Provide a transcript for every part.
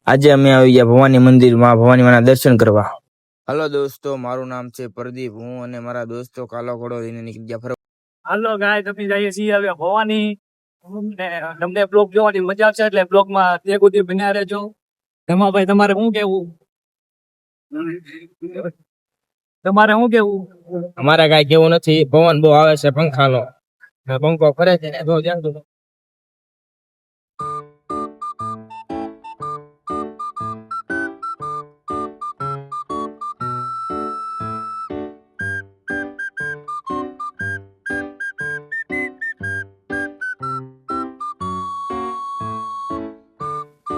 આજે અમે આવી ગયા ભવાની મંદિર માં ભવાની માના દર્શન કરવા. હાલો દોસ્તો, મારું નામ છે પ્રદીપ. હું અને મારા દોસ્તો કાલો ઘોડો લઈને નીકળી ગયા ફરવા. હાલો ગાય, તમે જઈએ છીએ હવે ભવાની. તમને બ્લોગ જોવાની મજા આવશે એટલે બ્લોગ માં તે સુધી બન્યા રહેજો. ભાઈ તમારે શું કેવું? અમારે કઈ કેવું નથી. પવન બહુ આવે છે, પંખાનો પંખો ફરે છે ને બહુ ધ્યાન દો.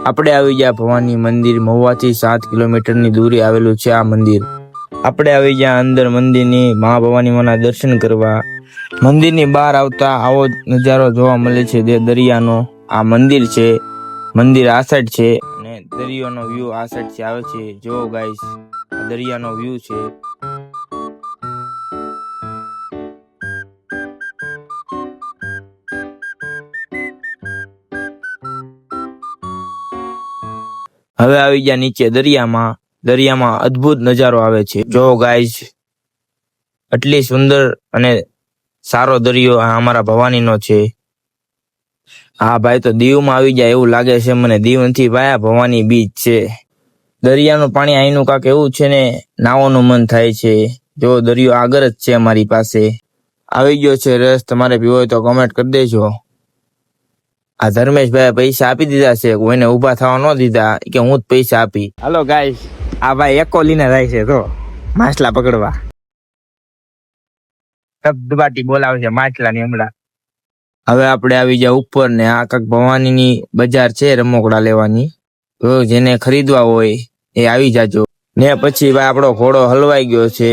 આપણે આવી ગયા ભવાની મંદિર. મહુવાથી 7 કિલોમીટરની દૂરી આવેલું છે આ મંદિર. આપણે આવી ગયા અંદર મંદિરની મા ભવાની માના દર્શન કરવા. મંદિરની બહાર આવતા આવો નજારો જોવા મળે છે. તે દરિયાનો આ મંદિર છે. મંદિર આ સાઈડ છે અને દરિયાનો વ્યૂ આ સાઈડ થી આવે છે. જો ગાઈસ, દરિયાનો વ્યૂ છે. હવે આવી ગયા નીચે દરિયામાં. દરિયામાં અદ્ભુત નજારો આવે છે. જો ગાઈસ, આટલી સુંદર અને સારો દરિયો આ અમારા ભવાનીનો છે. હા ભાઈ, તો દીવમાં આવી જાય એવું લાગે છે મને. દીવ નથી ભાઈ, આ ભવાની બીચ છે. દરિયાનું પાણી અહીંનું કાંક એવું છે ને, નાવાનું મન થાય છે. જો દરિયો આગળ જ છે અમારી પાસે. આવી ગયો છે રસ. તમારે પીવો હોય તો કમેન્ટ કરી દેજો. આ ધર્મેશભાઈ પૈસા આપી દીધા છે, કોઈને ઉભા થવા ન દીધા કે હું જ પૈસા આપી. હાલો ગાઈસ, આ ભાઈ એકો લીને જાય છે તો માછલા પકડવા. ધબધબાટી બોલાવે છે માછલાની હમણાં. હવે આપણે આવી ગયા ઉપર ને આ કાંક ભવાનીની બજાર છે રમકડા લેવાની. તો જેને ખરીદવા હોય એ આવી જાજો. ને પછી ભાઈ આપણો ઘોડો હલવાઈ ગયો છે.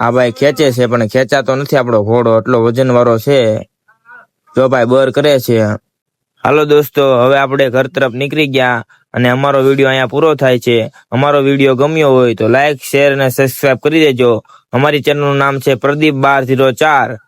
આ ભાઈ ખેંચે છે પણ ખેંચાતો નથી આપણો ઘોડો, એટલો વજન વાળો છે. જો ભાઈ બર કરે છે. હાલો દોસ્તો, હવે આપણે ઘર તરફ નીકળી ગયા અને અમારો વિડીયો અહીંયા પૂરો થાય છે. અમારો વિડીયો ગમ્યો હોય તો લાઈક, શેર અને સબસ્ક્રાઇબ કરી દેજો. અમારી ચેનલનું નામ છે પ્રદીપ 1204.